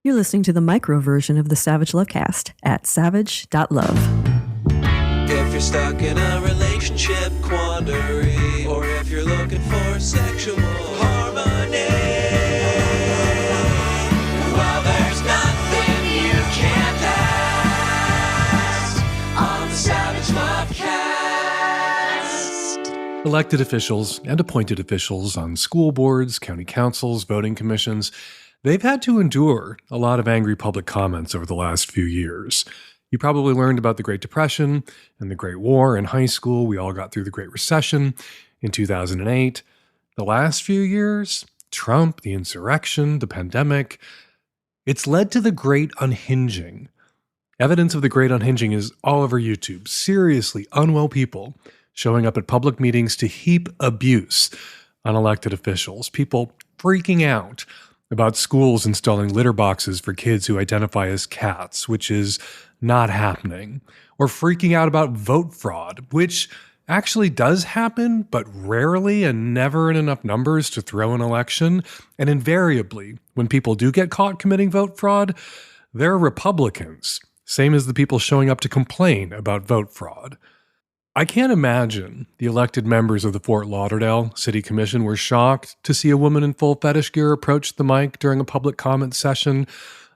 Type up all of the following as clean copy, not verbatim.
You're listening to the micro version of the Savage Lovecast at savage.love. If you're stuck in a relationship quandary, or if you're looking for sexual harmony, well, there's nothing you can't ask on the Savage Lovecast. Elected officials and appointed officials on school boards, county councils, voting commissions, they've had to endure a lot of angry public comments over the last few years. You probably learned about the Great Depression and the Great War in high school. We all got through the Great Recession in 2008. The last few years, Trump, the insurrection, the pandemic, it's led to the Great Unhinging. Evidence of the Great Unhinging is all over YouTube. Seriously unwell people showing up at public meetings to heap abuse on elected officials. People freaking out about schools installing litter boxes for kids who identify as cats, which is not happening. Or freaking out about vote fraud, which actually does happen, but rarely and never in enough numbers to throw an election. And invariably, when people do get caught committing vote fraud, they're Republicans, same as the people showing up to complain about vote fraud. I can't imagine the elected members of the Fort Lauderdale City Commission were shocked to see a woman in full fetish gear approach the mic during a public comment session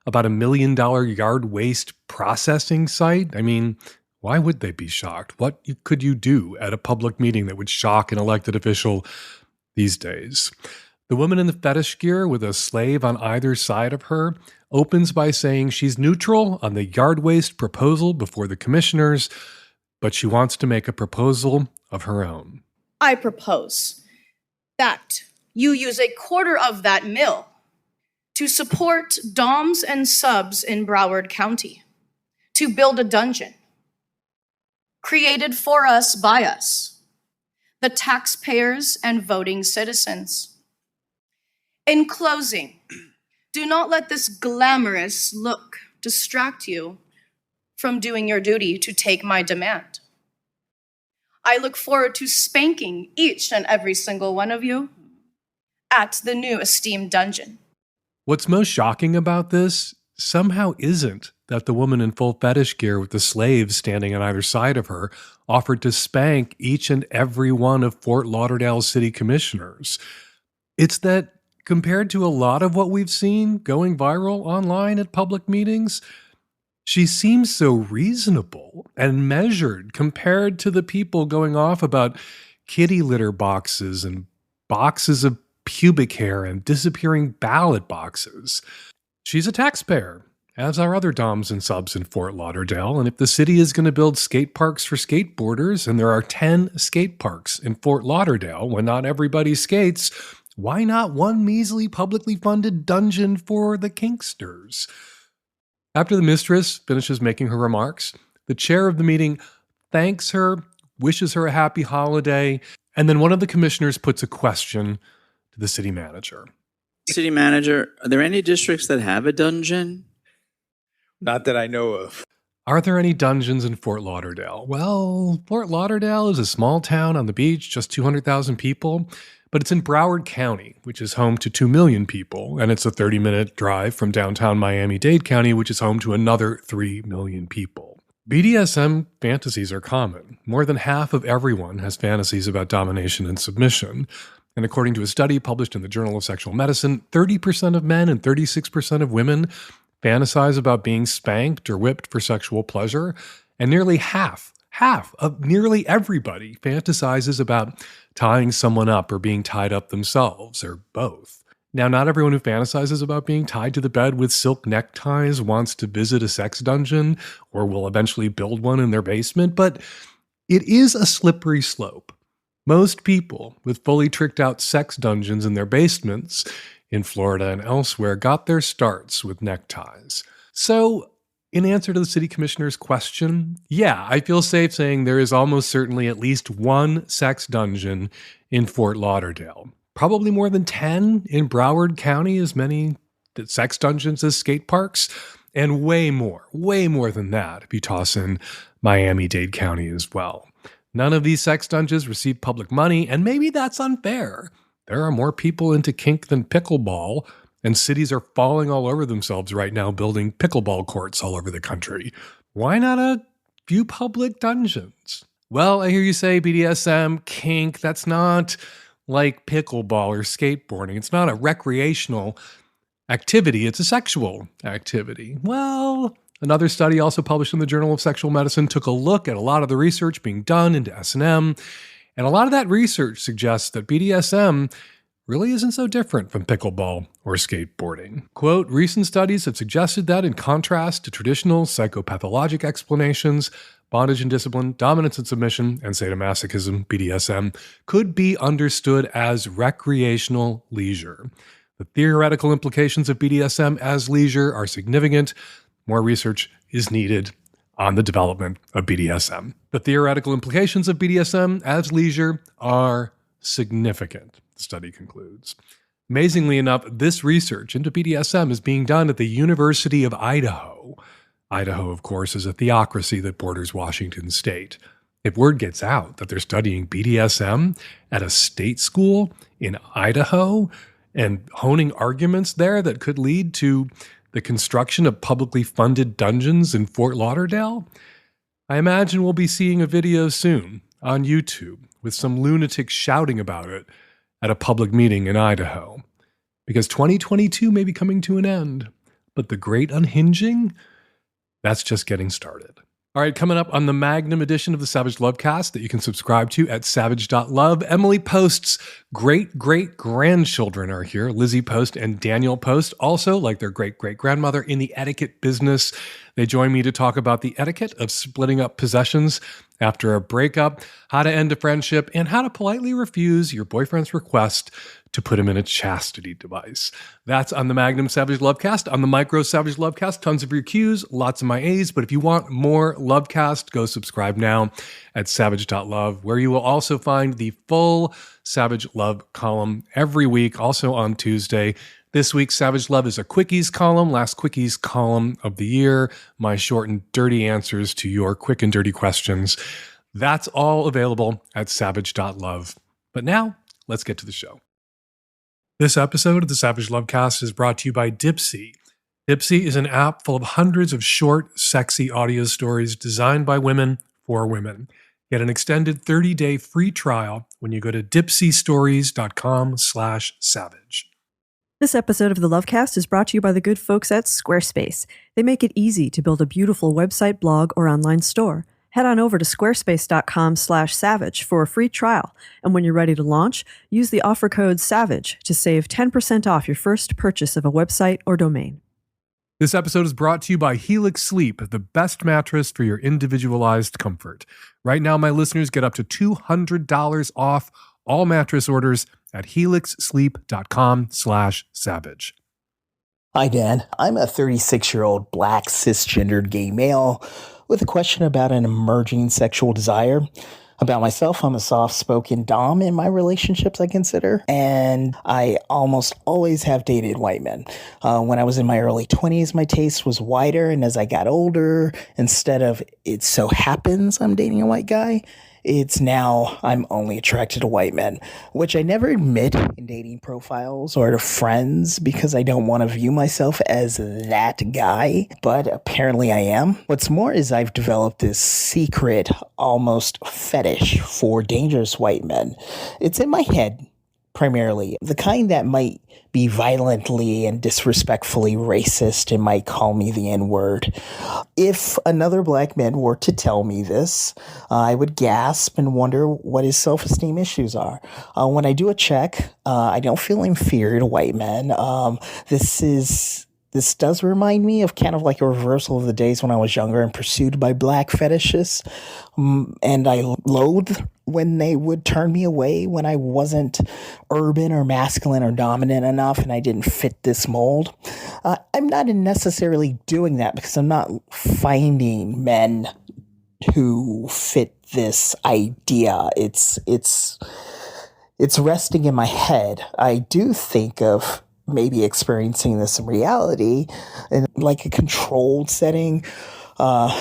about $1 million yard waste processing site. I mean, why would they be shocked? What could you do at a public meeting that would shock an elected official these days? The woman in the fetish gear with a slave on either side of her opens by saying she's neutral on the yard waste proposal before the commissioners, but she wants to make a proposal of her own. I propose that you use a quarter of that mill to support doms and subs in Broward County, to build a dungeon created for us by us, the taxpayers and voting citizens. In closing, do not let this glamorous look distract you from doing your duty to take my demand. I look forward to spanking each and every single one of you at the new esteemed dungeon. What's most shocking about this somehow isn't that the woman in full fetish gear with the slaves standing on either side of her offered to spank each and every one of Fort Lauderdale's city commissioners. It's that compared to a lot of what we've seen going viral online at public meetings, she seems so reasonable and measured compared to the people going off about kitty litter boxes and boxes of pubic hair and disappearing ballot boxes. She's a taxpayer, as are other doms and subs in Fort Lauderdale, and if the city is going to build skate parks for skateboarders, and there are 10 skate parks in Fort Lauderdale when not everybody skates, why not one measly publicly funded dungeon for the kinksters? After the mistress finishes making her remarks, the chair of the meeting thanks her, wishes her a happy holiday, and then one of the commissioners puts a question to the city manager. City manager, are there any districts that have a dungeon? Not that I know of. Are there any dungeons in Fort Lauderdale? Well, Fort Lauderdale is a small town on the beach, just 200,000 people, but it's in Broward County, which is home to 2 million people, and it's a 30-minute drive from downtown Miami-Dade County, which is home to another 3 million people. BDSM fantasies are common. More than half of everyone has fantasies about domination and submission. And according to a study published in the Journal of Sexual Medicine, 30% of men and 36% of women fantasize about being spanked or whipped for sexual pleasure, and nearly half of nearly everybody fantasizes about tying someone up or being tied up themselves, or both. Now, not everyone who fantasizes about being tied to the bed with silk neckties wants to visit a sex dungeon or will eventually build one in their basement, but it is a slippery slope. Most people with fully tricked out sex dungeons in their basements in Florida and elsewhere got their starts with neckties. So, in answer to the city commissioner's question, yeah, I feel safe saying there is almost certainly at least one sex dungeon in Fort Lauderdale. Probably more than 10 in Broward County, as many sex dungeons as skate parks, and way more than that if you toss in Miami-Dade County as well. None of these sex dungeons receive public money, and maybe that's unfair. There are more people into kink than pickleball, And cities are falling all over themselves right now, building pickleball courts all over the country. Why not a few public dungeons? Well, I hear you say BDSM, kink, that's not like pickleball or skateboarding. It's not a recreational activity, it's a sexual activity. Well, another study also published in the Journal of Sexual Medicine took a look at a lot of the research being done into S&M, and a lot of that research suggests that BDSM really isn't so different from pickleball or skateboarding. Quote, recent studies have suggested that in contrast to traditional psychopathologic explanations, bondage and discipline, dominance and submission, and sadomasochism, BDSM, could be understood as recreational leisure. The theoretical implications of BDSM as leisure are significant. More research is needed on the development of BDSM. The theoretical implications of BDSM as leisure are significant, the study concludes. Amazingly enough, this research into BDSM is being done at the University of Idaho. Idaho, of course, is a theocracy that borders Washington state. If word gets out that they're studying BDSM at a state school in Idaho and honing arguments there that could lead to the construction of publicly funded dungeons in Fort Lauderdale, I imagine we'll be seeing a video soon on YouTube with some lunatics shouting about it at a public meeting in Idaho. Because 2022 may be coming to an end, but the great unhinging, that's just getting started. All right, coming up on the Magnum edition of the Savage Lovecast that you can subscribe to at savage.love, Emily Post's great-great-grandchildren are here. Lizzie Post and Daniel Post, also, like their great-great-grandmother, in the etiquette business. They join me to talk about the etiquette of splitting up possessions after a breakup, how to end a friendship, and how to politely refuse your boyfriend's request to put him in a chastity device. That's on the Magnum Savage Lovecast. On the Micro Savage Lovecast, tons of your Qs, lots of my As. But if you want more Lovecast, go subscribe now at savage.love, where you will also find the full Savage Love column every week, also on Tuesday. This week's Savage Love is a Quickies column, last Quickies column of the year, my short and dirty answers to your quick and dirty questions. That's all available at savage.love. But now, let's get to the show. This episode of the Savage Lovecast is brought to you by Dipsea. Dipsea is an app full of hundreds of short, sexy audio stories designed by women for women. Get an extended 30-day free trial when you go to dipseastories.com/savage. This episode of the Lovecast is brought to you by the good folks at Squarespace. They make it easy to build a beautiful website, blog, or online store. Head on over to squarespace.com/savage for a free trial. And when you're ready to launch, use the offer code SAVAGE to save 10% off your first purchase of a website or domain. This episode is brought to you by Helix Sleep, the best mattress for your individualized comfort. Right now, my listeners get up to $200 off all mattress orders at helixsleep.com/savage. Hi, Dan. I'm a 36-year-old black cisgendered gay male with a question about an emerging sexual desire. About myself, I'm a soft-spoken dom in my relationships, I consider, and I almost always have dated white men. When I was in my early 20s, my taste was wider, and as I got older, instead of it so happens I'm dating a white guy, it's now I'm only attracted to white men, which I never admit in dating profiles or to friends because I don't want to view myself as that guy, but apparently I am. What's more is I've developed this secret, almost fetish for dangerous white men. It's in my head, primarily, the kind that might be violently and disrespectfully racist and might call me the N-word. If another black man were to tell me this, I would gasp and wonder what his self-esteem issues are. When I do a check, I don't feel inferior to white men. This does remind me of kind of like a reversal of the days when I was younger and pursued by black fetishes. And I loathed when they would turn me away when I wasn't urban or masculine or dominant enough and I didn't fit this mold. I'm not necessarily doing that because I'm not finding men who fit this idea. It's resting in my head. I do think of maybe experiencing this in reality in like a controlled setting,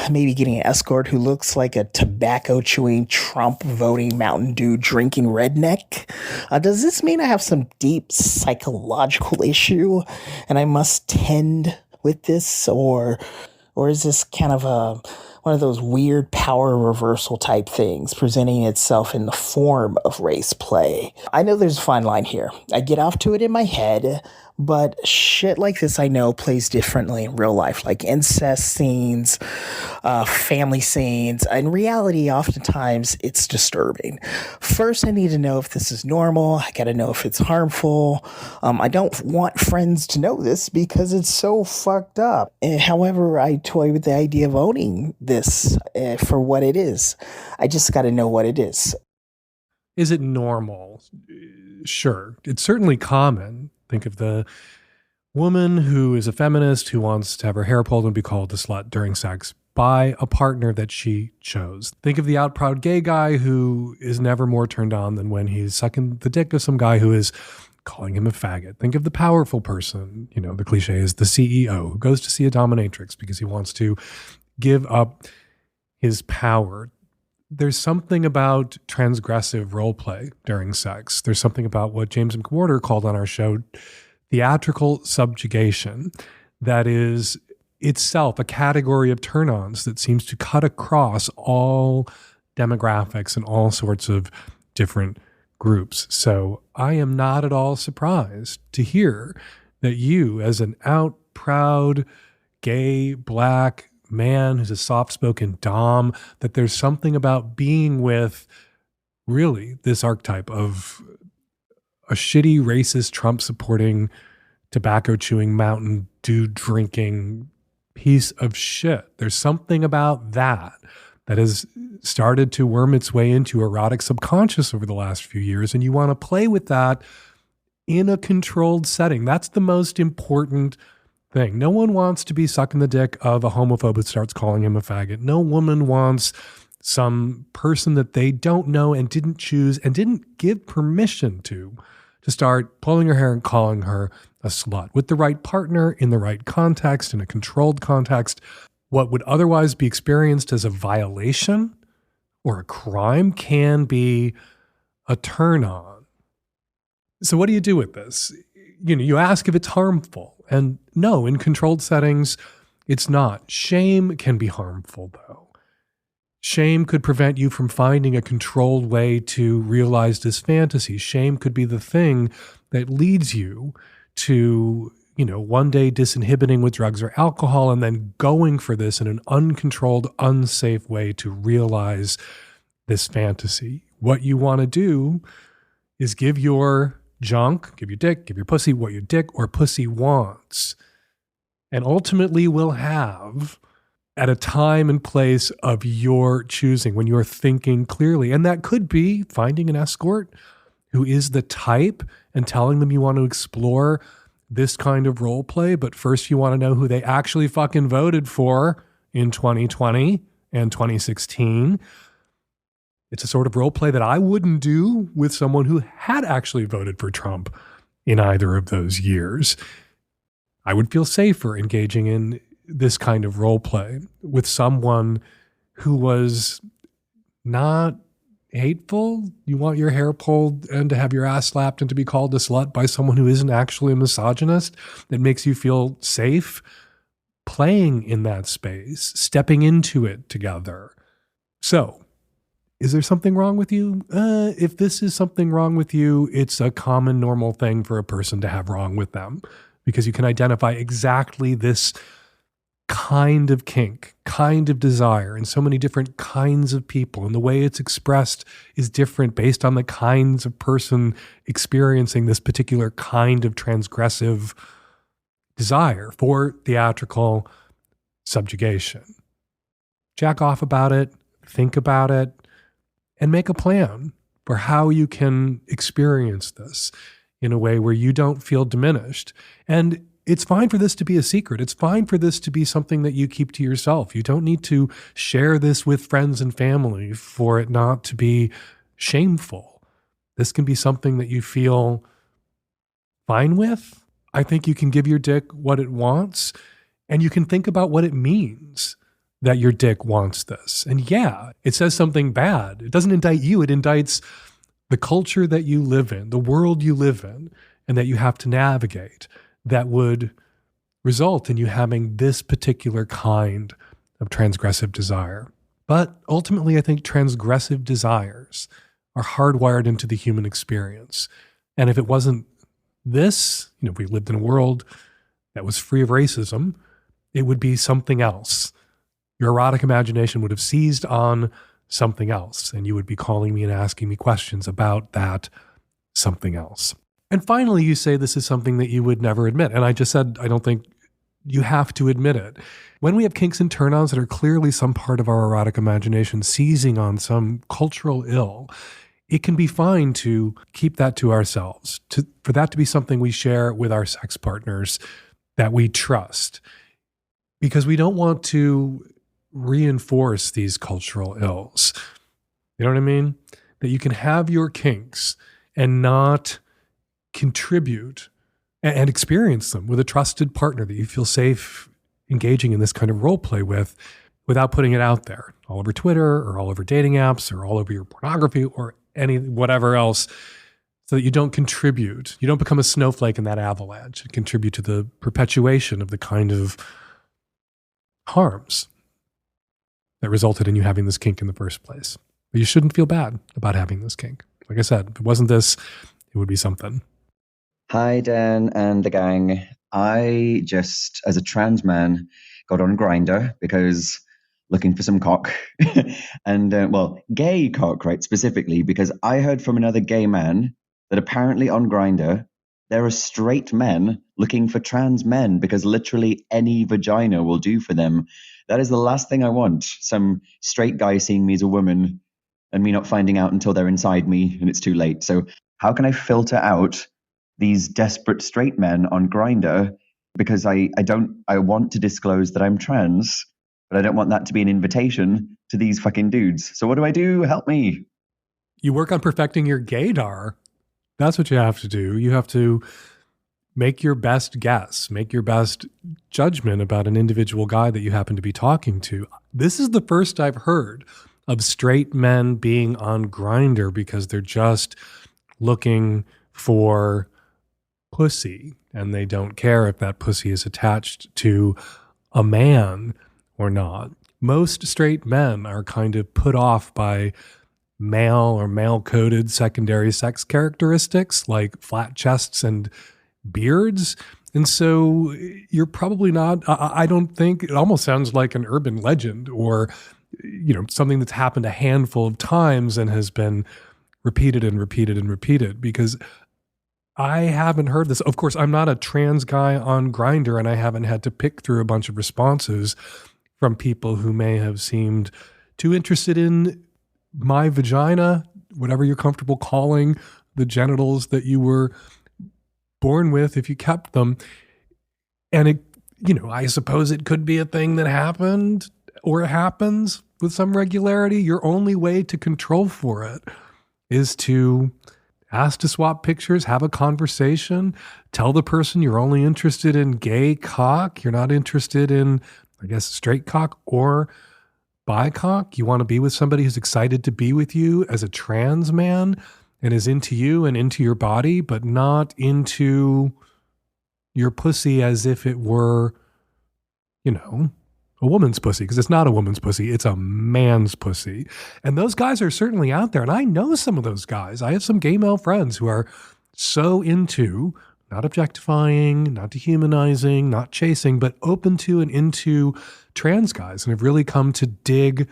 maybe getting an escort who looks like a tobacco-chewing, Trump-voting, Mountain Dew drinking redneck? Does this mean I have some deep psychological issue and I must tend with this, or is this kind of one of those weird power reversal type things presenting itself in the form of race play? I know there's a fine line here. I get off to it in my head, but shit like this I know plays differently in real life, like incest scenes, family scenes. In reality, oftentimes it's disturbing. First, I need to know if this is normal. I gotta know if it's harmful. I don't want friends to know this because it's so fucked up. However, I toy with the idea of owning this for what it is. I just gotta know what it is. Is it normal? Sure. It's certainly common. Think of the woman who is a feminist who wants to have her hair pulled and be called a slut during sex by a partner that she chose. Think of the out proud gay guy who is never more turned on than when he's sucking the dick of some guy who is calling him a faggot. Think of the powerful person, the cliche is the CEO who goes to see a dominatrix because he wants to give up his power. There's something about transgressive role play during sex. There's something about what James McWhorter called on our show theatrical subjugation that is itself a category of turn-ons that seems to cut across all demographics and all sorts of different groups. So I am not at all surprised to hear that you, as an out, proud, gay, black man who's a soft-spoken dom, that there's something about being with really this archetype of a shitty, racist, Trump-supporting, tobacco-chewing, Mountain Dew drinking piece of shit. There's something about that has started to worm its way into erotic subconscious over the last few years, and you want to play with that in a controlled setting. That's the most important thing. No one wants to be sucking the dick of a homophobe who starts calling him a faggot. No woman wants some person that they don't know and didn't choose and didn't give permission to start pulling her hair and calling her a slut. With the right partner, in the right context, in a controlled context, what would otherwise be experienced as a violation or a crime can be a turn on. So what do you do with this? You ask if it's harmful. And no, in controlled settings, it's not. Shame can be harmful, though. Shame could prevent you from finding a controlled way to realize this fantasy. Shame could be the thing that leads you to, one day disinhibiting with drugs or alcohol and then going for this in an uncontrolled, unsafe way to realize this fantasy. What you want to do is give your junk, give your dick, give your pussy what your dick or pussy wants, and ultimately will have at a time and place of your choosing when you're thinking clearly. And that could be finding an escort who is the type and telling them you want to explore this kind of role play, but first you want to know who they actually fucking voted for in 2020 and 2016. It's a sort of role play that I wouldn't do with someone who had actually voted for Trump in either of those years. I would feel safer engaging in this kind of role play with someone who was not hateful. You want your hair pulled and to have your ass slapped and to be called a slut by someone who isn't actually a misogynist, that makes you feel safe playing in that space, stepping into it together. So, is there something wrong with you? If this is something wrong with you, it's a common, normal thing for a person to have wrong with them, because you can identify exactly this kind of kink, kind of desire in so many different kinds of people. And the way it's expressed is different based on the kinds of person experiencing this particular kind of transgressive desire for theatrical subjugation. Jack off about it, think about it, and make a plan for how you can experience this in a way where you don't feel diminished. And it's fine for this to be a secret. It's fine for this to be something that you keep to yourself. You don't need to share this with friends and family for it not to be shameful. This can be something that you feel fine with. I think you can give your dick what it wants, and you can think about what it means that your dick wants this. And yeah, it says something bad. It doesn't indict you. It indicts the culture that you live in, the world you live in, and that you have to navigate that would result in you having this particular kind of transgressive desire. But ultimately, I think transgressive desires are hardwired into the human experience. And if it wasn't this, if we lived in a world that was free of racism, it would be something else. Your erotic imagination would have seized on something else, and you would be calling me and asking me questions about that something else. And finally, you say this is something that you would never admit. And I just said, I don't think you have to admit it. When we have kinks and turn-ons that are clearly some part of our erotic imagination seizing on some cultural ill, it can be fine to keep that to ourselves, for that to be something we share with our sex partners that we trust, because we don't want to reinforce these cultural ills. You know what I mean? That you can have your kinks and not contribute and experience them with a trusted partner that you feel safe engaging in this kind of role play with, without putting it out there all over Twitter or all over dating apps or all over your pornography or whatever else, so that you don't contribute. You don't become a snowflake in that avalanche and contribute to the perpetuation of the kind of harms that resulted in you having this kink in the first place. But you shouldn't feel bad about having this kink. Like I said, if it wasn't this, it would be something. Hi, Dan and the gang. I just, as a trans man, got on Grindr because looking for some cock. And, gay cock, right, specifically, because I heard from another gay man that apparently on Grindr, there are straight men looking for trans men because literally any vagina will do for them. That is the last thing I want. Some straight guy seeing me as a woman and me not finding out until they're inside me and it's too late. So how can I filter out these desperate straight men on Grindr? Because I want to disclose that I'm trans, but I don't want that to be an invitation to these fucking dudes. So what do I do? Help me. You work on perfecting your gaydar. That's what you have to do. You have to make your best guess, make your best judgment about an individual guy that you happen to be talking to. This is the first I've heard of straight men being on Grindr because they're just looking for pussy and they don't care if that pussy is attached to a man or not. Most straight men are kind of put off by male or male-coded secondary sex characteristics like flat chests and beards. And so you're probably not, I don't think, it almost sounds like an urban legend or, something that's happened a handful of times and has been repeated and repeated and repeated, because I haven't heard this. Of course, I'm not a trans guy on Grindr, and I haven't had to pick through a bunch of responses from people who may have seemed too interested in my vagina, whatever you're comfortable calling the genitals that you were born with if you kept them. And it, I suppose it could be a thing that happened or happens with some regularity. Your only way to control for it is to ask to swap pictures, have a conversation, tell the person you're only interested in gay cock. You're not interested in, straight cock or bi cock. You want to be with somebody who's excited to be with you as a trans man and is into you and into your body, but not into your pussy as if it were, a woman's pussy, because it's not a woman's pussy, it's a man's pussy. And those guys are certainly out there. And I know some of those guys. I have some gay male friends who are so into not objectifying, not dehumanizing, not chasing, but open to and into trans guys and have really come to dig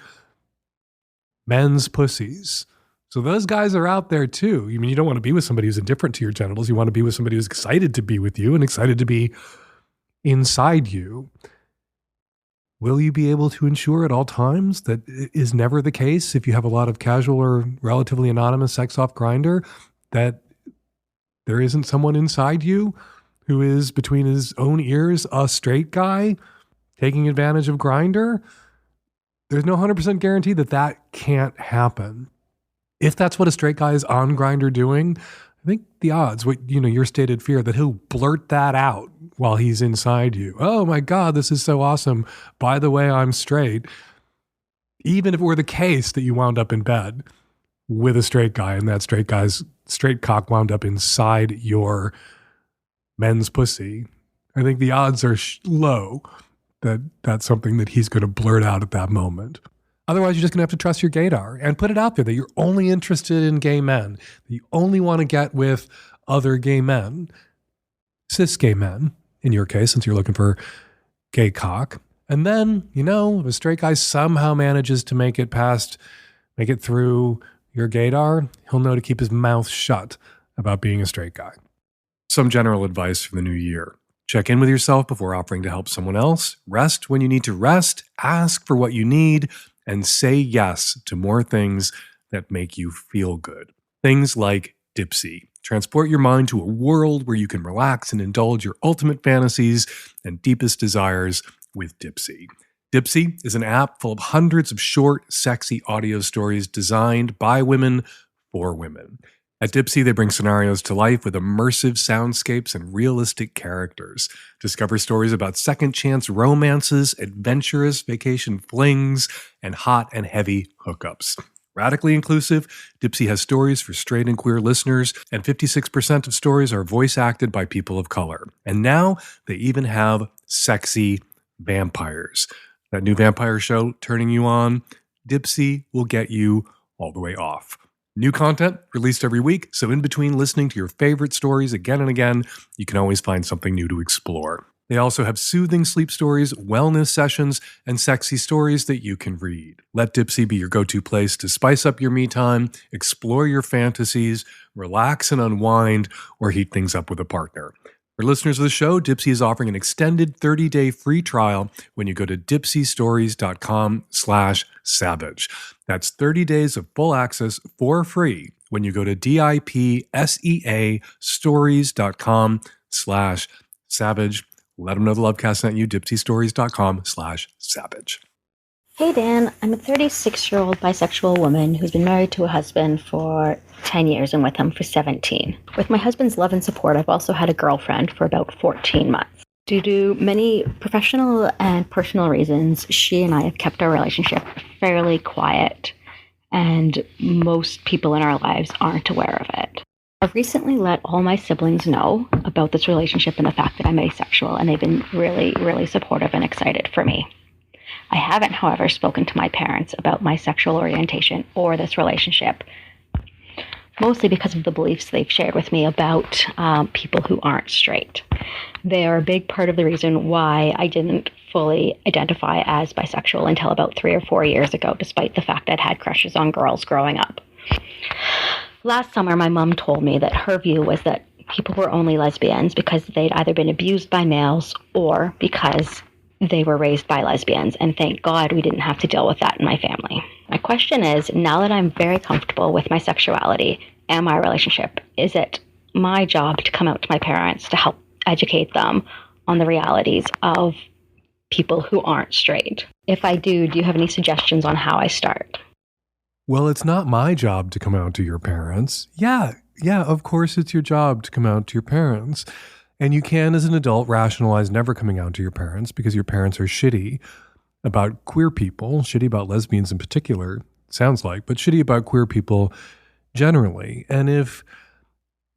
men's pussies. So those guys are out there too. You don't want to be with somebody who's indifferent to your genitals. You want to be with somebody who's excited to be with you and excited to be inside you. Will you be able to ensure at all times that is never the case if you have a lot of casual or relatively anonymous sex off Grindr, that there isn't someone inside you who is between his own ears a straight guy taking advantage of Grindr? There's no 100% guarantee that that can't happen. If that's what a straight guy is on Grindr doing, I think the odds, your stated fear that he'll blurt that out while he's inside you. Oh my God, this is so awesome. By the way, I'm straight. Even if it were the case that you wound up in bed with a straight guy and that straight guy's straight cock wound up inside your men's pussy, I think the odds are low that that's something that he's going to blurt out at that moment. Otherwise, you're just going to have to trust your gaydar and put it out there that you're only interested in gay men, that you only want to get with other gay men, cis gay men, in your case, since you're looking for gay cock. And then, if a straight guy somehow manages to make it through your gaydar, he'll know to keep his mouth shut about being a straight guy. Some general advice for the new year. Check in with yourself before offering to help someone else. Rest when you need to rest. Ask for what you need. And say yes to more things that make you feel good. Things like Dipsy. Transport your mind to a world where you can relax and indulge your ultimate fantasies and deepest desires with Dipsy. Dipsy is an app full of hundreds of short, sexy audio stories designed by women for women. At Dipsy, they bring scenarios to life with immersive soundscapes and realistic characters. Discover stories about second chance romances, adventurous vacation flings, and hot and heavy hookups. Radically inclusive, Dipsy has stories for straight and queer listeners, and 56% of stories are voice acted by people of color. And now they even have sexy vampires. That new vampire show turning you on, Dipsy will get you all the way off. New content released every week, so in between listening to your favorite stories again and again, you can always find something new to explore. They also have soothing sleep stories, wellness sessions, and sexy stories that you can read. Let Dipsy be your go-to place to spice up your me time, explore your fantasies, relax and unwind, or heat things up with a partner. For listeners of the show, Dipsy is offering an extended 30-day free trial when you go to dipsystories.com/savage. That's 30 days of full access for free when you go to DIPSEA stories.com/savage. Let them know the Lovecast sent you, dipsystories.com/savage. Hey Dan, I'm a 36-year-old bisexual woman who's been married to a husband for 10 years and with him for 17. With my husband's love and support, I've also had a girlfriend for about 14 months. Due to many professional and personal reasons, she and I have kept our relationship fairly quiet, and most people in our lives aren't aware of it. I've recently let all my siblings know about this relationship and the fact that I'm asexual, and they've been really, really supportive and excited for me. I haven't, however, spoken to my parents about my sexual orientation or this relationship, mostly because of the beliefs they've shared with me about people who aren't straight. They are a big part of the reason why I didn't fully identify as bisexual until about 3 or 4 years ago, despite the fact I'd had crushes on girls growing up. Last summer, my mom told me that her view was that people were only lesbians because they'd either been abused by males or because they were raised by lesbians, and thank God we didn't have to deal with that in my family. My question is, now that I'm very comfortable with my sexuality and my relationship, is it my job to come out to my parents to help educate them on the realities of people who aren't straight? If I do you have any suggestions on how I start? Well, it's not my job to come out to your parents. Yeah, of course it's your job to come out to your parents. And you can, as an adult, rationalize never coming out to your parents because your parents are shitty about queer people, shitty about lesbians in particular, sounds like, but shitty about queer people generally. And if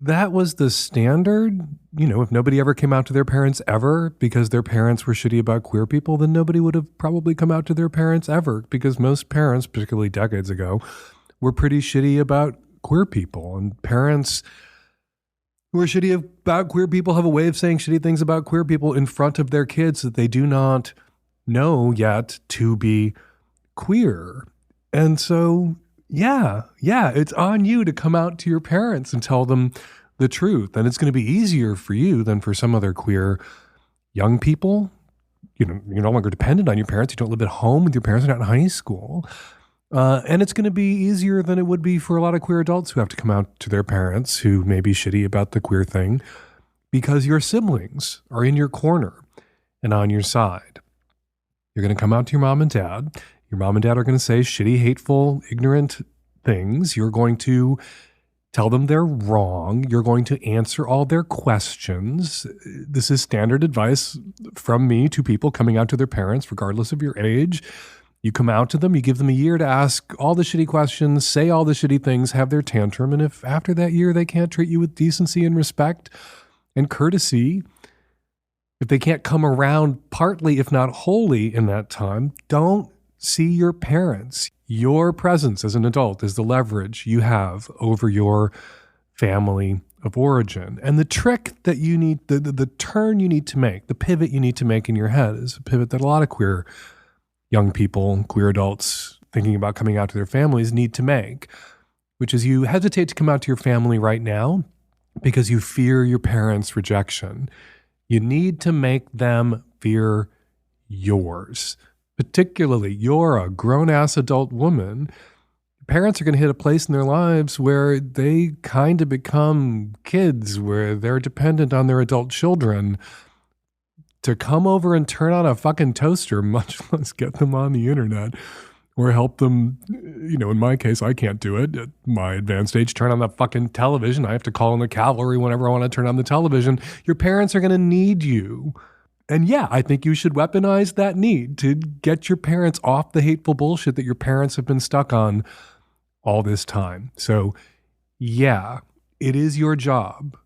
that was the standard, if nobody ever came out to their parents ever because their parents were shitty about queer people, then nobody would have probably come out to their parents ever, because most parents, particularly decades ago, were pretty shitty about queer people. And parents who are shitty about queer people have a way of saying shitty things about queer people in front of their kids that they do not know yet to be queer. And so, yeah, it's on you to come out to your parents and tell them the truth. And it's going to be easier for you than for some other queer young people. You're no longer dependent on your parents. You don't live at home with your parents. You're not in high school. And it's going to be easier than it would be for a lot of queer adults who have to come out to their parents who may be shitty about the queer thing, because your siblings are in your corner and on your side. You're going to come out to your mom and dad. Your mom and dad are going to say shitty, hateful, ignorant things. You're going to Tell them they're wrong. You're going to answer all their questions. This is standard advice from me to people coming out to their parents, regardless of your age. You come out to them, you give them a year to ask all the shitty questions, say all the shitty things, have their tantrum. And if after that year they can't treat you with decency and respect and courtesy, if they can't come around partly, if not wholly in that time, don't see your parents. Your presence as an adult is the leverage you have over your family of origin. And the trick that you need, the turn you need to make, the pivot you need to make in your head is a pivot that a lot of queer young people, queer adults thinking about coming out to their families need to make, which is you hesitate to come out to your family right now because you fear your parents' rejection. You need to make them fear yours. Particularly, you're a grown-ass adult woman. Parents are going to hit a place in their lives where they kind of become kids, where they're dependent on their adult children to come over and turn on a fucking toaster, much less get them on the internet or help them. You know, in my case, I can't do it. At my advanced age, turn on the fucking television. I have to call in the cavalry whenever I want to turn on the television. Your parents are going to need you. And yeah, I think you should weaponize that need to get your parents off the hateful bullshit that your parents have been stuck on all this time. So yeah, it is your job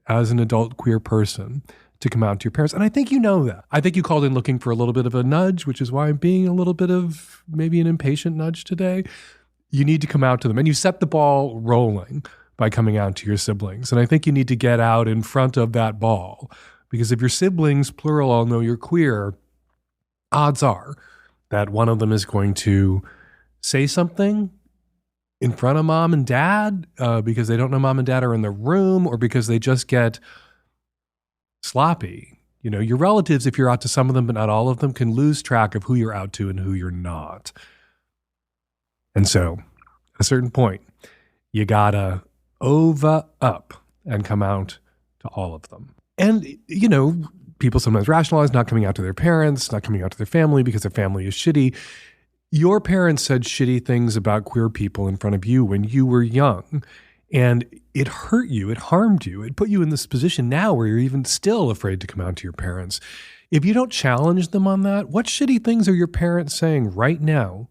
as an adult queer person to come out to your parents. And I think you know that. I think you called in looking for a little bit of a nudge, which is why I'm being a little bit of maybe an impatient nudge today. You need to come out to them. And you set the ball rolling by coming out to your siblings. And I think you need to get out in front of that ball. Because if your siblings, plural, all know you're queer, odds are that one of them is going to say something in front of mom and dad because they don't know mom and dad are in the room or because they just get sloppy. You know, your relatives, if you're out to some of them but not all of them, can lose track of who you're out to and who you're not. And so at a certain point, you gotta over up and come out to all of them. And, you know, people sometimes rationalize not coming out to their parents, not coming out to their family because their family is shitty. Your parents said shitty things about queer people in front of you when you were young, and it hurt you, it harmed you, it put you in this position now where you're even still afraid to come out to your parents. If you don't challenge them on that, what shitty things are your parents saying right now?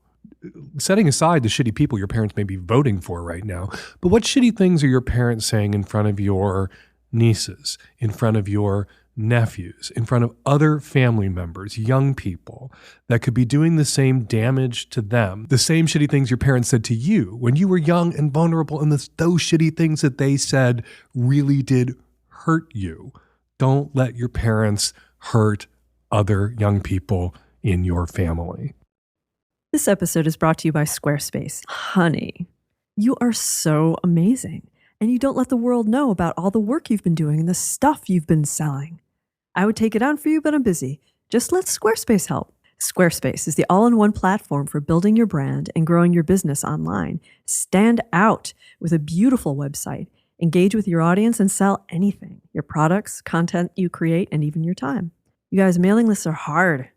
Setting aside the shitty people your parents may be voting for right now, but what shitty things are your parents saying in front of your nieces, in front of your nephews, in front of other family members, young people that could be doing the same damage to them, the same shitty things your parents said to you when you were young and vulnerable, and those shitty things that they said really did hurt you. Don't let your parents hurt other young people in your family. This episode is brought to you by Squarespace. Honey, you are so amazing. And you don't let the world know about all the work you've been doing and the stuff you've been selling. I would take it on for you, but I'm busy. Just let Squarespace help. Squarespace is the all-in-one platform for building your brand and growing your business online. Stand out with a beautiful website. Engage with your audience and sell anything. Your products, content you create, and even your time. You guys, mailing lists are hard.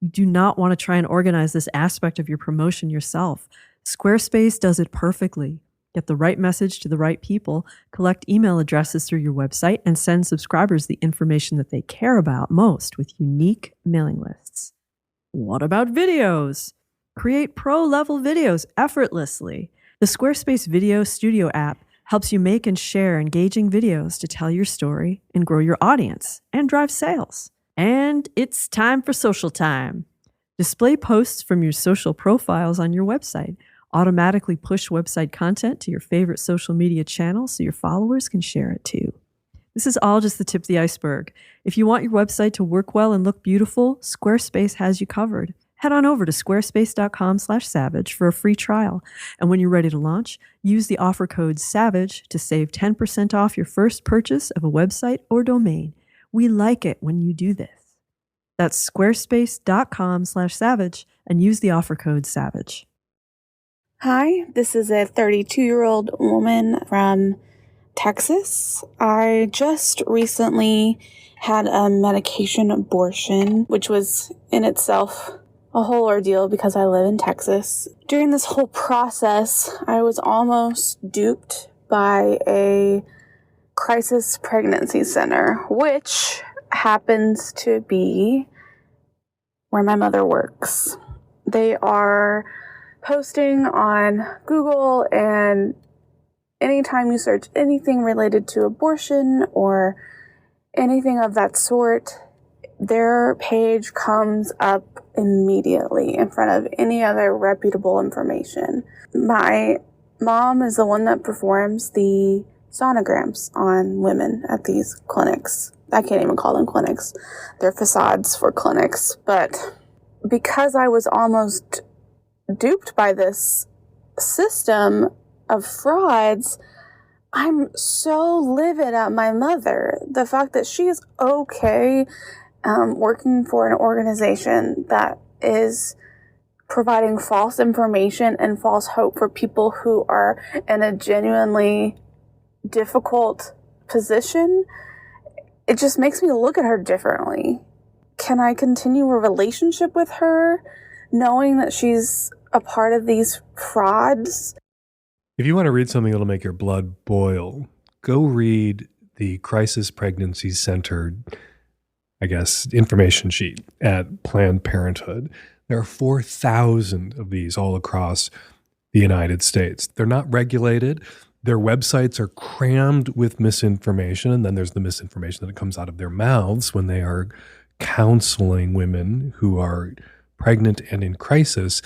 You do not want to try and organize this aspect of your promotion yourself. Squarespace does it perfectly. Get the right message to the right people, collect email addresses through your website, and send subscribers the information that they care about most with unique mailing lists. What about videos? Create pro-level videos effortlessly. The Squarespace Video Studio app helps you make and share engaging videos to tell your story and grow your audience and drive sales. And it's time for social time. Display posts from your social profiles on your website. Automatically push website content to your favorite social media channels so your followers can share it too. This is all just the tip of the iceberg. If you want your website to work well and look beautiful, Squarespace has you covered. Head on over to squarespace.com/savage for a free trial. And when you're ready to launch, use the offer code SAVAGE to save 10% off your first purchase of a website or domain. We like it when you do this. That's squarespace.com/savage and use the offer code SAVAGE. Hi, this is a 32-year-old woman from Texas. I just recently had a medication abortion, which was in itself a whole ordeal because I live in Texas. During this whole process, I was almost duped by a crisis pregnancy center, which happens to be where my mother works. They are posting on Google, and anytime you search anything related to abortion or anything of that sort, their page comes up immediately in front of any other reputable information. My mom is the one that performs the sonograms on women at these clinics. I can't even call them clinics. They're facades for clinics. But because I was almost duped by this system of frauds, I'm so livid at my mother. The fact that she is okay working for an organization that is providing false information and false hope for people who are in a genuinely difficult position, it just makes me look at her differently. Can I continue a relationship with her knowing that she's a part of these frauds? If you want to read something that'll make your blood boil, go read the Crisis Pregnancy Center, information sheet at Planned Parenthood. There are 4,000 of these all across the United States. They're not regulated. Their websites are crammed with misinformation, and then there's the misinformation that comes out of their mouths when they are counseling women who are pregnant and in crisis.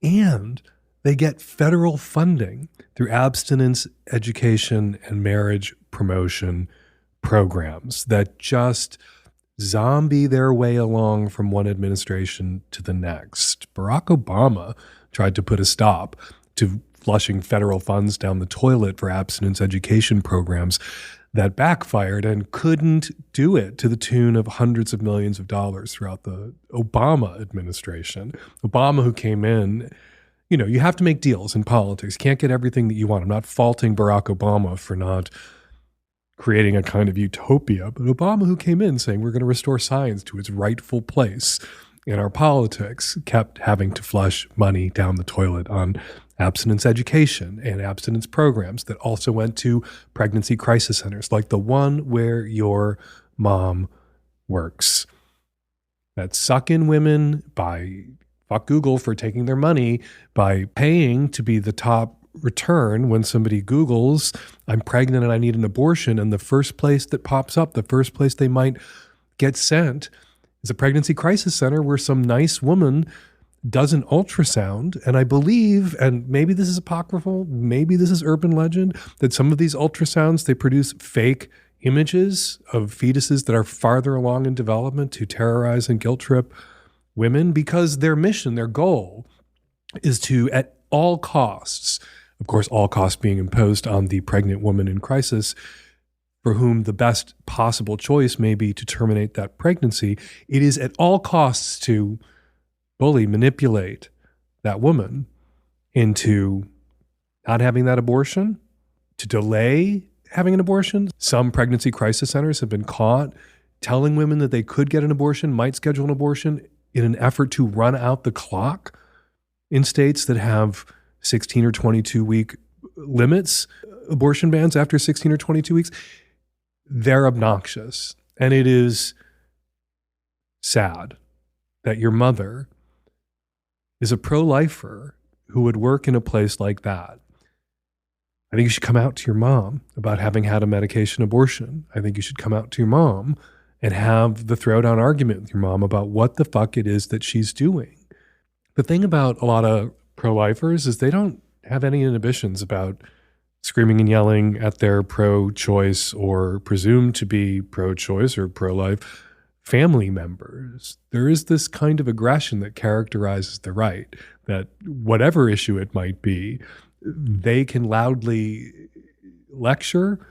And they get federal funding through abstinence, education, and marriage promotion programs that just zombie their way along from one administration to the next. Barack Obama tried to put a stop to flushing federal funds down the toilet for abstinence education programs that backfired and couldn't do it to the tune of hundreds of millions of dollars throughout the Obama administration. Obama, who came in, you have to make deals in politics. Can't get everything that you want. I'm not faulting Barack Obama for not creating a kind of utopia, but Obama, who came in saying we're going to restore science to its rightful place in our politics, kept having to flush money down the toilet on abstinence education and abstinence programs that also went to pregnancy crisis centers, like the one where your mom works, that suck in women by fuck Google for taking their money by paying to be the top return when somebody Googles, I'm pregnant and I need an abortion, and the first place that pops up, the first place they might get sent is a pregnancy crisis center where some nice woman does an ultrasound. And I believe, and maybe this is apocryphal, maybe this is urban legend, that some of these ultrasounds, they produce fake images of fetuses that are farther along in development to terrorize and guilt trip women, because their mission, their goal is to, at all costs, of course, all costs being imposed on the pregnant woman in crisis, for whom the best possible choice may be to terminate that pregnancy, it is at all costs to bully, manipulate that woman into not having that abortion, to delay having an abortion. Some pregnancy crisis centers have been caught telling women that they could get an abortion, might schedule an abortion in an effort to run out the clock in states that have 16 or 22 week limits, abortion bans after 16 or 22 weeks. They're obnoxious. And it is sad that your mother is a pro-lifer who would work in a place like that. I think you should come out to your mom about having had a medication abortion. I think you should come out to your mom and have the throwdown argument with your mom about what the fuck it is that she's doing. The thing about a lot of pro-lifers is they don't have any inhibitions about screaming and yelling at their pro-choice or presumed to be pro-choice or pro-life family members. There is this kind of aggression that characterizes the right, that whatever issue it might be, they can loudly lecture,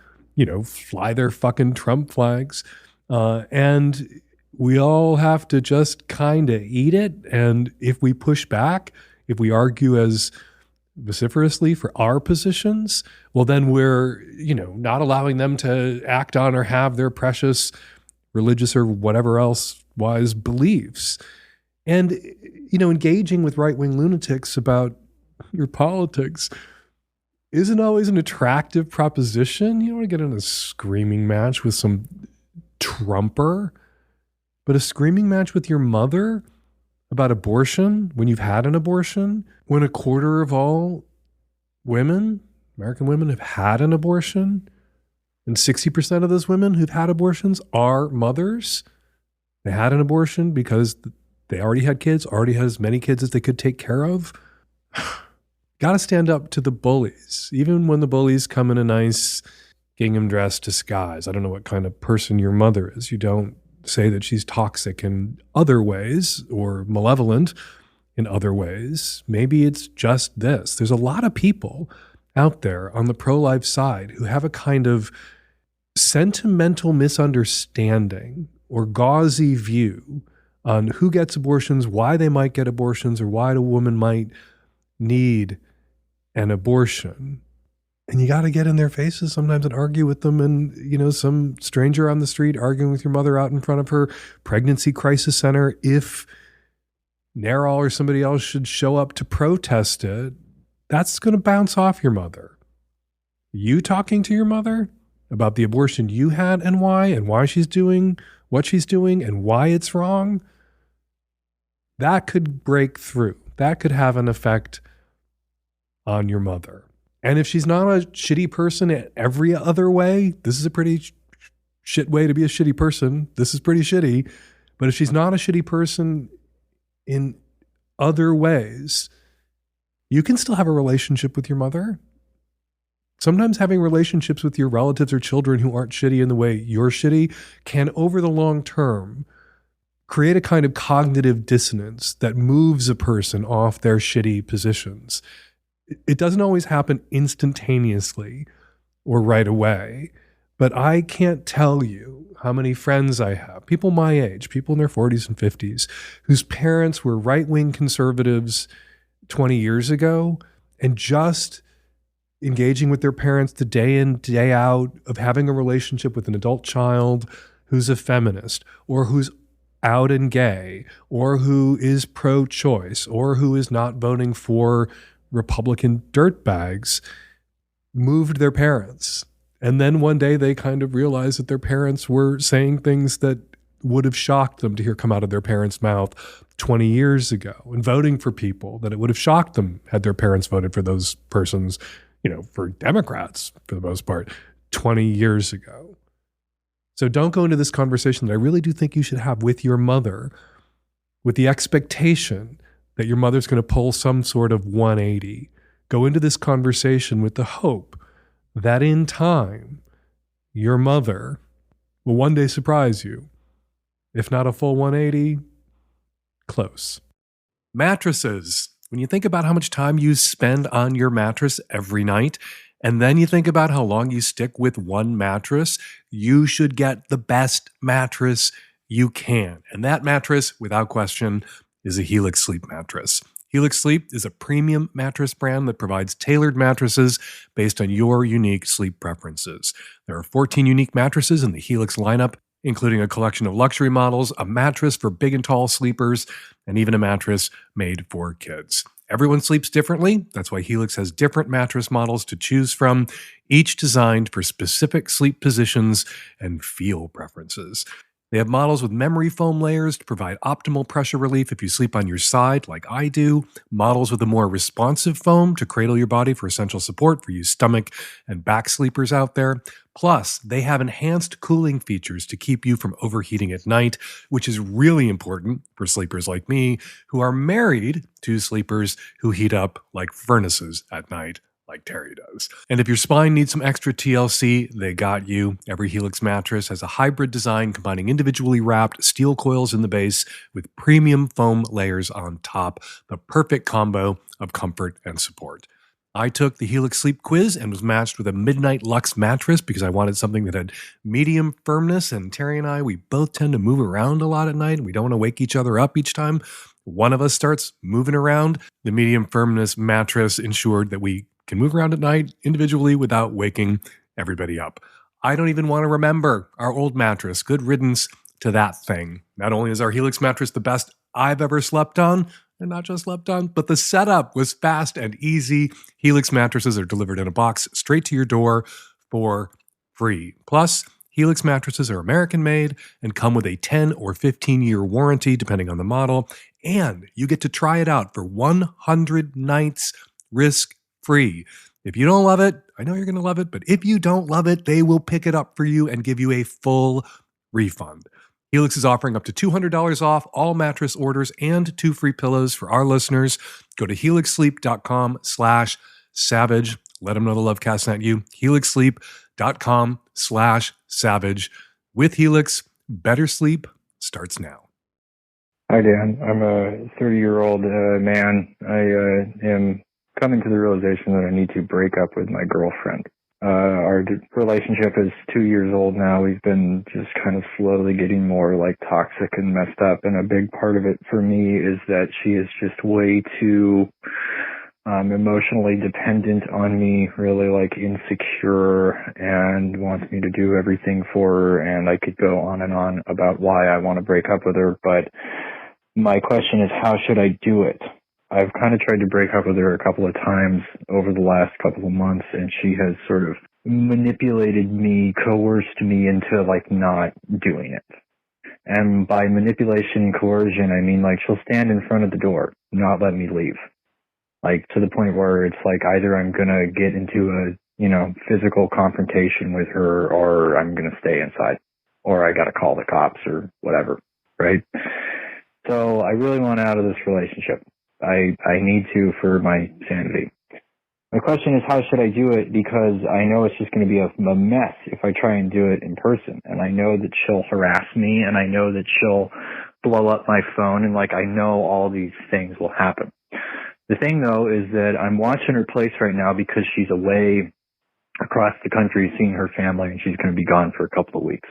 fly their fucking Trump flags, and we all have to just kind of eat it. And if we push back, if we argue as vociferously for our positions, well, then we're, not allowing them to act on or have their precious religious or whatever else wise beliefs. And, engaging with right-wing lunatics about your politics isn't always an attractive proposition. You don't want to get in a screaming match with some Trumper, but a screaming match with your mother about abortion when you've had an abortion, when a quarter of all women, American women, have had an abortion, and 60% of those women who've had abortions are mothers. They had an abortion because they already had kids, already had as many kids as they could take care of. Got to stand up to the bullies, even when the bullies come in a nice gingham dress disguise. I don't know what kind of person your mother is. You don't say that she's toxic in other ways or malevolent in other ways. Maybe it's just this. There's a lot of people out there on the pro-life side who have a kind of sentimental misunderstanding or gauzy view on who gets abortions, why they might get abortions, or why a woman might need an abortion. And you got to get in their faces sometimes and argue with them. And, you know, some stranger on the street arguing with your mother out in front of her pregnancy crisis center, if NARAL or somebody else should show up to protest it, that's going to bounce off your mother. You talking to your mother about the abortion you had and why she's doing what she's doing and why it's wrong, that could break through. That could have an effect on your mother. And if she's not a shitty person in every other way, this is a pretty shit way to be a shitty person. This is pretty shitty. But if she's not a shitty person in other ways, you can still have a relationship with your mother. Sometimes having relationships with your relatives or children who aren't shitty in the way you're shitty can, over the long term, create a kind of cognitive dissonance that moves a person off their shitty positions. It doesn't always happen instantaneously or right away, but I can't tell you how many friends I have, people my age, people in their 40s and 50s, whose parents were right-wing conservatives 20 years ago, and just engaging with their parents the day in, day out of having a relationship with an adult child who's a feminist or who's out and gay or who is pro-choice or who is not voting for Republican dirtbags, moved their parents. And then one day they kind of realized that their parents were saying things that would have shocked them to hear come out of their parents' mouth 20 years ago, and voting for people that it would have shocked them had their parents voted for those persons, you know, for Democrats for the most part, 20 years ago. So don't go into this conversation that I really do think you should have with your mother with the expectation that your mother's going to pull some sort of 180. Go into this conversation with the hope that in time, your mother will one day surprise you. If not a full 180, close. Mattresses. When you think about how much time you spend on your mattress every night, and then you think about how long you stick with one mattress, you should get the best mattress you can. And that mattress, without question, is a Helix Sleep mattress. Helix Sleep is a premium mattress brand that provides tailored mattresses based on your unique sleep preferences. There are 14 unique mattresses in the Helix lineup, including a collection of luxury models, a mattress for big and tall sleepers, and even a mattress made for kids. Everyone sleeps differently. That's why Helix has different mattress models to choose from, each designed for specific sleep positions and feel preferences. They have models with memory foam layers to provide optimal pressure relief if you sleep on your side like I do, models with a more responsive foam to cradle your body for essential support for you stomach and back sleepers out there. Plus, they have enhanced cooling features to keep you from overheating at night, which is really important for sleepers like me who are married to sleepers who heat up like furnaces at night, like Terry does. And if your spine needs some extra TLC, they got you. Every Helix mattress has a hybrid design combining individually wrapped steel coils in the base with premium foam layers on top, the perfect combo of comfort and support. I took the Helix Sleep Quiz and was matched with a Midnight Luxe mattress because I wanted something that had medium firmness, and Terry and I, we both tend to move around a lot at night, and we don't want to wake each other up each time one of us starts moving around. The medium firmness mattress ensured that we can move around at night individually without waking everybody up. I don't even want to remember our old mattress. Good riddance to that thing. Not only is our Helix mattress the best I've ever slept on, They're not just slept on, but the setup was fast and easy. Helix mattresses are delivered in a box straight to your door for free. Plus, Helix mattresses are American-made and come with a 10 or 15-year warranty, depending on the model. And you get to try it out for 100 nights risk-free. If you don't love it, I know you're going to love it, but if you don't love it, they will pick it up for you and give you a full refund. Helix is offering up to $200 off all mattress orders and 2 free pillows for our listeners. Go to helixsleep.com/savage. Let them know the Lovecast sent you. helixsleep.com/savage. With Helix, better sleep starts now. Hi, Dan. I'm a 30-year-old man. I am coming to the realization that I need to break up with my girlfriend. Our relationship is 2 years old now. We've been just kind of slowly getting more like toxic and messed up. And a big part of it for me is that she is just way too emotionally dependent on me, really like insecure, and wants me to do everything for her. And I could go on and on about why I want to break up with her. But my question is, how should I do it? I've kind of tried to break up with her a couple of times over the last couple of months, and she has sort of manipulated me, coerced me into like not doing it. And by manipulation and coercion, I mean like she'll stand in front of the door, not let me leave. Like to the point where it's like either I'm going to get into a, physical confrontation with her, or I'm going to stay inside, or I got to call the cops or whatever. Right. So I really want out of this relationship. I need to for my sanity. My question is, how should I do it? Because I know it's just going to be a mess if I try and do it in person. And I know that she'll harass me, and I know that she'll blow up my phone, and I know all these things will happen. The thing, though, is that I'm watching her place right now because she's away across the country seeing her family, and she's going to be gone for a couple of weeks.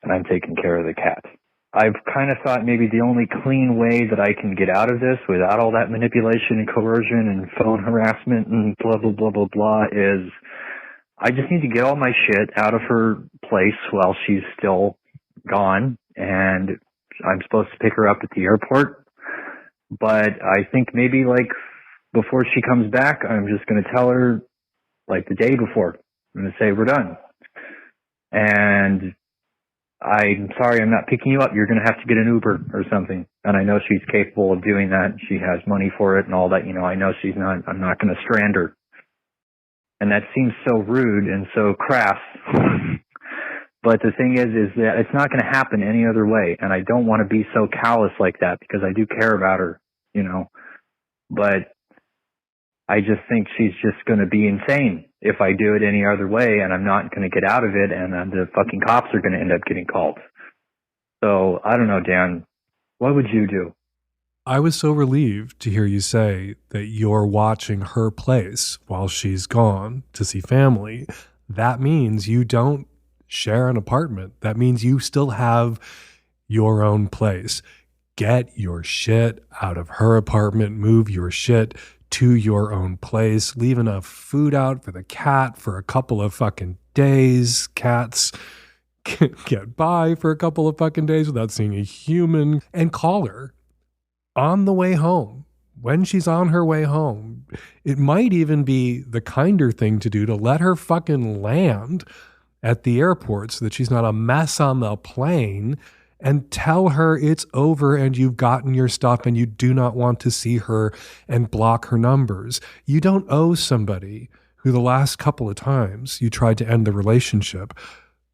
And I'm taking care of the cat. I've kind of thought maybe the only clean way that I can get out of this without all that manipulation and coercion and phone harassment and blah, blah, blah, blah, blah is I just need to get all my shit out of her place while she's still gone. And I'm supposed to pick her up at the airport. But I think maybe before she comes back, I'm just going to tell her the day before. I'm going to say, we're done. And I'm sorry, I'm not picking you up. You're going to have to get an Uber or something. And I know she's capable of doing that. She has money for it and all that. I know she's not. I'm not going to strand her. And that seems so rude and so crass. But the thing is that it's not going to happen any other way. And I don't want to be so callous like that because I do care about her, But I just think she's just going to be insane if I do it any other way, and I'm not going to get out of it, and the fucking cops are going to end up getting called. So, I don't know, Dan. What would you do? I was so relieved to hear you say that you're watching her place while she's gone to see family. That means you don't share an apartment. That means you still have your own place. Get your shit out of her apartment. Move your shit to your own place. Leave enough food out for the cat for a couple of fucking days. Cats can get by for a couple of fucking days without seeing a human. And call her on the way home. When she's on her way home, it might even be the kinder thing to do to let her fucking land at the airport so that she's not a mess on the plane, and tell her it's over and you've gotten your stuff and you do not want to see her and block her numbers. You don't owe somebody who the last couple of times you tried to end the relationship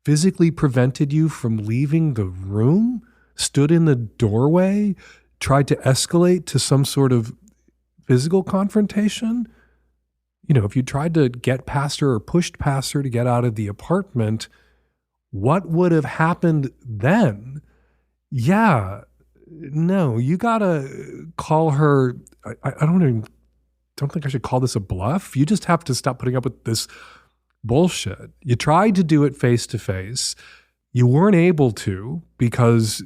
physically prevented you from leaving the room, stood in the doorway, tried to escalate to some sort of physical confrontation. If you tried to get past her or pushed past her to get out of the apartment, what would have happened then? Yeah, no, you gotta call her. I don't think I should call this a bluff. You just have to stop putting up with this bullshit. You tried to do it face to face. You weren't able to because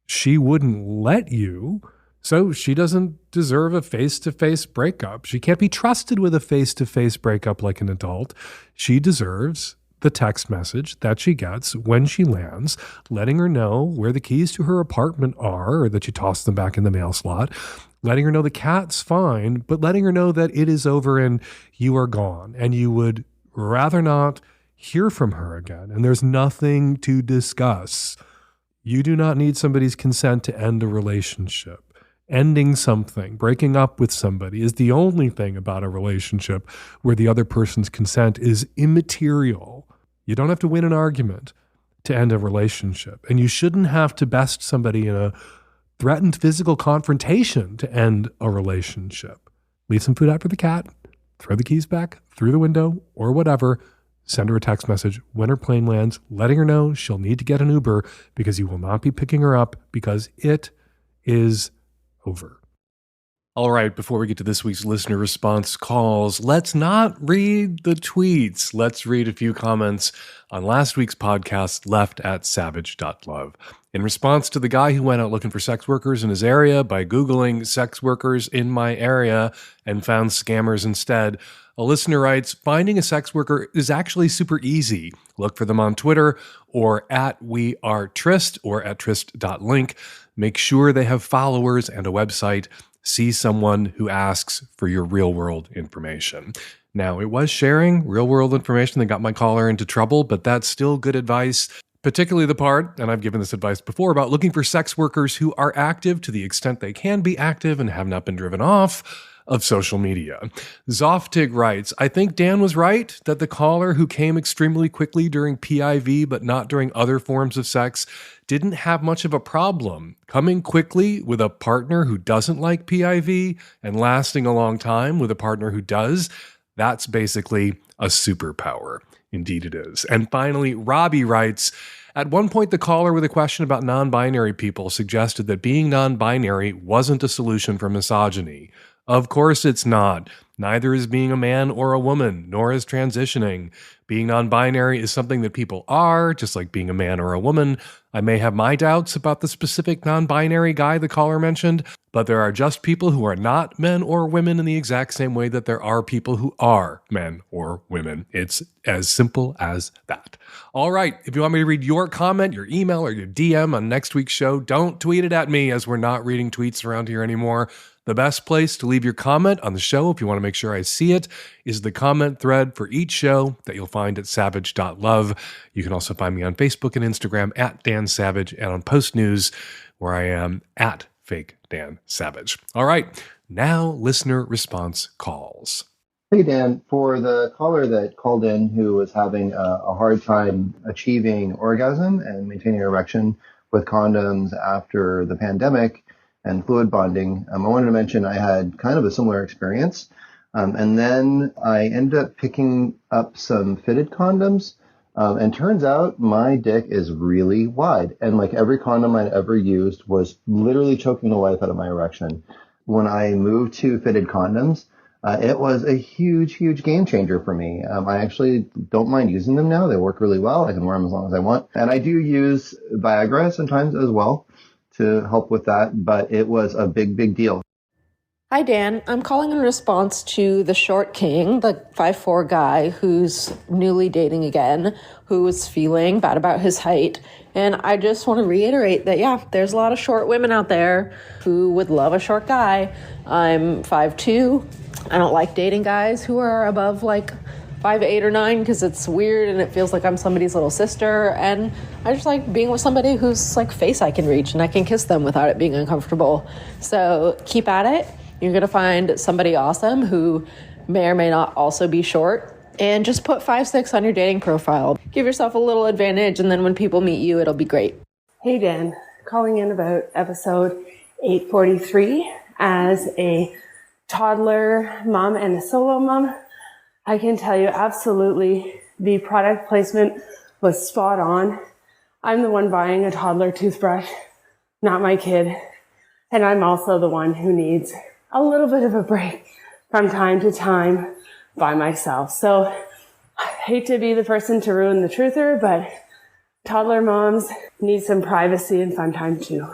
she wouldn't let you. So she doesn't deserve a face-to-face breakup. She can't be trusted with a face-to-face breakup like an adult. She deserves the text message that she gets when she lands, letting her know where the keys to her apartment are, or that you toss them back in the mail slot, letting her know the cat's fine, but letting her know that it is over and you are gone and you would rather not hear from her again. And there's nothing to discuss. You do not need somebody's consent to end a relationship. Ending something, breaking up with somebody is the only thing about a relationship where the other person's consent is immaterial. You don't have to win an argument to end a relationship. And you shouldn't have to best somebody in a threatened physical confrontation to end a relationship. Leave some food out for the cat, throw the keys back through the window or whatever, send her a text message when her plane lands, letting her know she'll need to get an Uber because you will not be picking her up because it is over. All right, before we get to this week's listener response calls, let's not read the tweets. Let's read a few comments on last week's podcast left at savage.love. In response to the guy who went out looking for sex workers in his area by Googling sex workers in my area and found scammers instead, a listener writes, finding a sex worker is actually super easy. Look for them on Twitter or at wearetrist or at trist.link. Make sure they have followers and a website. See someone who asks for your real-world information. Now, it was sharing real-world information that got my caller into trouble, but that's still good advice, particularly the part, and I've given this advice before, about looking for sex workers who are active to the extent they can be active and have not been driven off of social media. Zoftig writes, I think Dan was right that the caller who came extremely quickly during PIV but not during other forms of sex didn't have much of a problem. Coming quickly with a partner who doesn't like PIV and lasting a long time with a partner who does, that's basically a superpower. Indeed it is. And finally, Robbie writes, at one point, the caller with a question about non-binary people suggested that being non-binary wasn't a solution for misogyny. Of course it's not. Neither is being a man or a woman, nor is transitioning. Being non-binary is something that people are, just like being a man or a woman. I may have my doubts about the specific non-binary guy the caller mentioned, but there are just people who are not men or women in the exact same way that there are people who are men or women. It's as simple as that. All right, if you want me to read your comment, your email, or your DM on next week's show, don't tweet it at me as we're not reading tweets around here anymore. The best place to leave your comment on the show, if you want to make sure I see it, is the comment thread for each show that you'll find at savage.love. You can also find me on Facebook and Instagram at Dan Savage and on Post News, where I am at Fake Dan Savage. All right, now listener response calls. Hey, Dan, for the caller that called in who was having a hard time achieving orgasm and maintaining erection with condoms after the pandemic and fluid bonding, I wanted to mention I had kind of a similar experience. And then I ended up picking up some fitted condoms. And turns out my dick is really wide. And like every condom I'd ever used was literally choking the life out of my erection. When I moved to fitted condoms, it was a huge, huge game changer for me. I actually don't mind using them now. They work really well. I can wear them as long as I want. And I do use Viagra sometimes as well to help with that, but it was a big, big deal. Hi, Dan. I'm calling in response to the short king, the 5'4" guy who's newly dating again, who is feeling bad about his height. And I just want to reiterate that, yeah, there's a lot of short women out there who would love a short guy. I'm 5'2". I don't like dating guys who are above like 5'8" or 9 because it's weird and it feels like I'm somebody's little sister. And I just like being with somebody whose like face I can reach and I can kiss them without it being uncomfortable. So keep at it. You're going to find somebody awesome who may or may not also be short. And just put 5'6" on your dating profile. Give yourself a little advantage, and then when people meet you, it'll be great. Hey, Dan. Calling in about episode 843 as a toddler mom and a solo mom. I can tell you absolutely the product placement was spot on. I'm the one buying a toddler toothbrush, not my kid. And I'm also the one who needs a little bit of a break from time to time by myself. So I hate to be the person to ruin the truther, but toddler moms need some privacy and fun time too.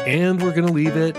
And we're going to leave it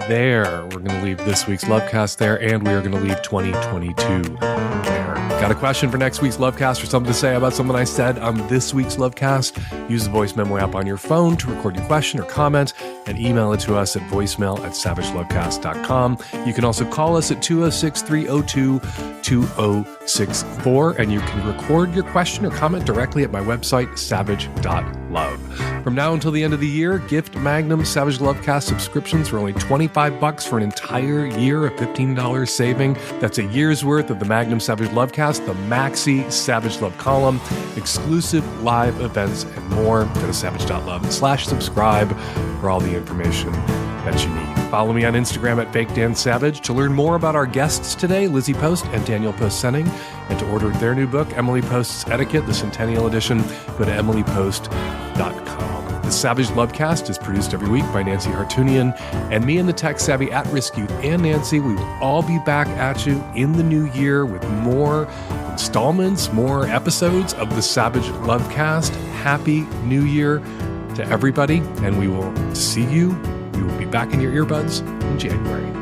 there. We're going to leave this week's Lovecast there, and we are going to leave 2022 there. Got a question for next week's Lovecast or something to say about something I said on this week's Lovecast? Use the voice memo app on your phone to record your question or comment and email it to us at voicemail@savagelovecast.com. You can also call us at 206-302-2064, and you can record your question or comment directly at my website, savage.love. From now until the end of the year, gift Magnum Savage Lovecast subscriptions for only $25 for an entire year, a $15 saving. That's a year's worth of the Magnum Savage Lovecast, the Maxi Savage Love column, exclusive live events, and more. Go to savage.love/subscribe for all the information that you need. Follow me on Instagram at FakeDanSavage to learn more about our guests today, Lizzie Post and Daniel Post Senning, and to order their new book, Emily Post's Etiquette, the Centennial edition. Go to emilypost.com. The Savage Lovecast is produced every week by Nancy Hartunian and me and the tech-savvy at-risk youth and Nancy. We will all be back at you in the new year with more installments, more episodes of the Savage Lovecast. Happy New Year to everybody, and we will see you. We will be back in your earbuds in January.